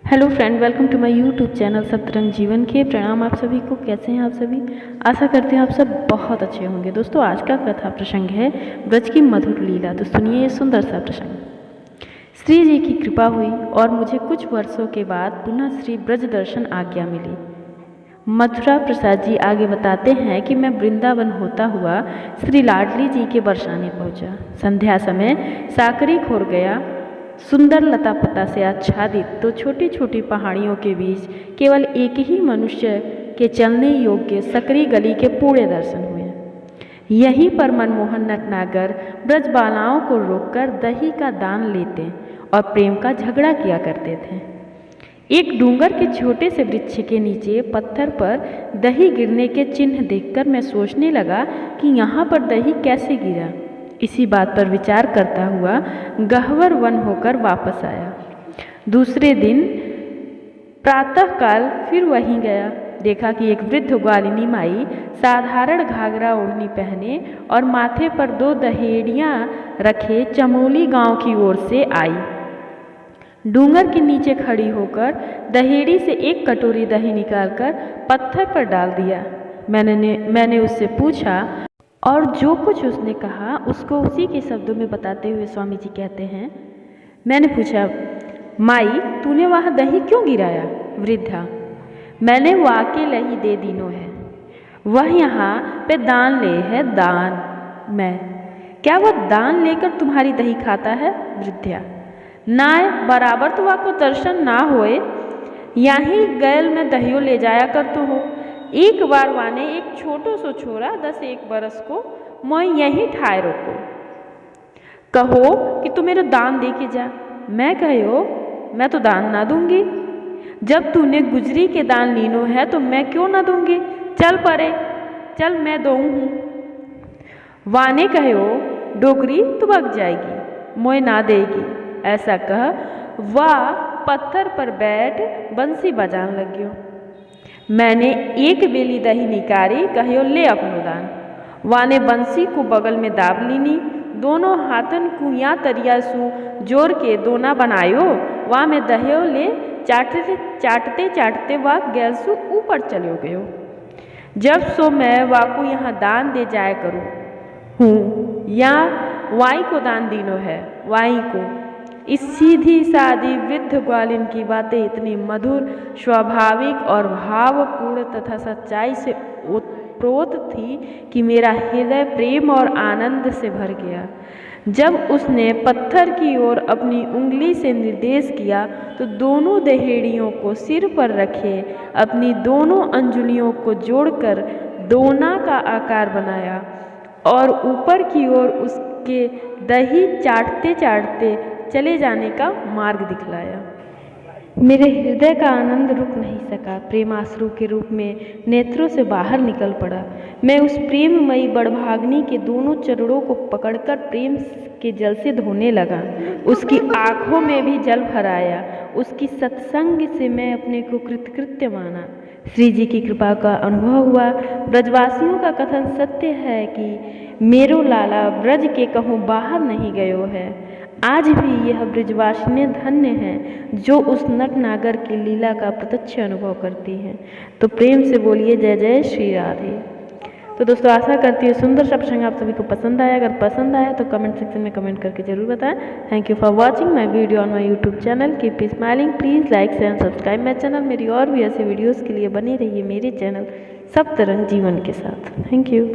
Hello friend, welcome to my YouTube channel Saptarang Jeevan के। प्रणाम आप सभी को। कैसे हैं आप सभी? आशा करते हैं आप सब बहुत अच्छे होंगे। दोस्तों, आज का कथा प्रसंग है ब्रज की मधुर लीला। तो सुनिए ये सुंदर सा प्रसंग। श्री जी की कृपा हुई और मुझे कुछ वर्षों के बाद पुनः श्री ब्रज दर्शन आज्ञा मिली। मथुरा प्रसाद जी आगे बताते हैं कि मैं वृंदावन होता हुआ श्री लाडली जी के बरसाने पहुंचा। संध्या समय साकरी खोर गया। सुंदर लता पता से आच्छादित तो छोटी छोटी पहाड़ियों के बीच केवल एक ही मनुष्य के चलने योग्य सकरी गली के पूरे दर्शन हुए। यहीं पर मनमोहन नटनागर ब्रज बालाओं को रोककर दही का दान लेते और प्रेम का झगड़ा किया करते थे। एक डूंगर के छोटे से वृक्ष के नीचे पत्थर पर दही गिरने के चिन्ह देखकर मैं सोचने लगा कि यहाँ पर दही कैसे गिरा। इसी बात पर विचार करता हुआ गह्वर वन होकर वापस आया। दूसरे दिन प्रातःकाल फिर वहीं गया। देखा कि एक वृद्ध ग्वालिनी माई साधारण घाघरा ओढ़नी पहने और माथे पर 2 दहेड़ियाँ रखे चमोली गांव की ओर से आई। डूंगर के नीचे खड़ी होकर दहेड़ी से एक कटोरी दही निकालकर पत्थर पर डाल दिया। मैंने उससे पूछा और जो कुछ उसने कहा उसको उसी के शब्दों में बताते हुए स्वामी जी कहते हैं, मैंने पूछा, माई तूने वहाँ दही क्यों गिराया? वृद्धा, मैंने वाके लही दे दीनो है, वह यहाँ पे दान ले है दान। मैं, क्या वह दान लेकर तुम्हारी दही खाता है? वृद्धा, नाय बराबर तो वाको दर्शन ना होए, यहीं गैल में दहियो ले जाया कर तो हो। एक बार वाने एक छोटो सो छोरा 10-1 बरस को मैं यहीं ठाए रोको, कहो कि तू मेरे दान दे के जा। मैं कहो मैं तो दान ना दूंगी। जब तूने गुजरी के दान लीनो है तो मैं क्यों ना दूंगी? चल परे, चल मैं दऊ हूँ। वाने कहो डोकरी तू भग जाएगी, मोय ना देगी। ऐसा कह वह पत्थर पर बैठ बंसी बजान लग्यो। मैंने एक बेली दही निकारी, कहो ले अपनो दान। वाने बंसी को बगल में दाब लीनी, दोनों हाथन को या तरिया सु जोर के दोना बनायो। वहाँ में दहियो ले चाटते चाटते चाटते वह गैल सु ऊपर चलो गयो। जब सो मैं वाको यहाँ दान दे जाया करूँ हूँ, या वाई को दान दीनो है वाई को। इस सीधी सादी वृद्ध ग्वालिन की बातें इतनी मधुर, स्वाभाविक और भावपूर्ण तथा सच्चाई से ओतप्रोत थी कि मेरा हृदय प्रेम और आनंद से भर गया। जब उसने पत्थर की ओर अपनी उंगली से निर्देश किया तो दोनों दहेड़ियों को सिर पर रखे अपनी दोनों अंजुलियों को जोड़कर दोना का आकार बनाया और ऊपर की ओर उसके दही चाटते चाटते चले जाने का मार्ग दिखलाया। मेरे हृदय का आनंद रुक नहीं सका। प्रेमाश्रु के रूप में नेत्रों से बाहर निकल पड़ा। मैं उस प्रेममयी बड़भाग्नि के दोनों चरणों को पकड़कर प्रेम के जल से धोने लगा। उसकी आँखों में भी जल भराया। उसकी सत्संग से मैं अपने को कृतकृत्य माना। श्री जी की कृपा का अनुभव हुआ। ब्रजवासियों का कथन सत्य है कि मेरो लाला ब्रज के कहूँ बाहर नहीं गयो है। आज भी यह ब्रजवासिनी धन्य हैं जो उस नटनागर की लीला का प्रत्यक्ष अनुभव करती हैं। तो प्रेम से बोलिए जय जय श्री राधे। तो दोस्तों, आशा करती हूँ सुंदर सा प्रसंग आप सभी को पसंद आया। अगर पसंद आया तो कमेंट सेक्शन में कमेंट करके जरूर बताएं। Thank you for watching my video on my YouTube channel. Keep smiling. Please like share and subscribe my channel. मेरी और भी ऐसे वीडियोज़ के लिए बने रहिए मेरे चैनल सप्तरंग जीवन के साथ। Thank you.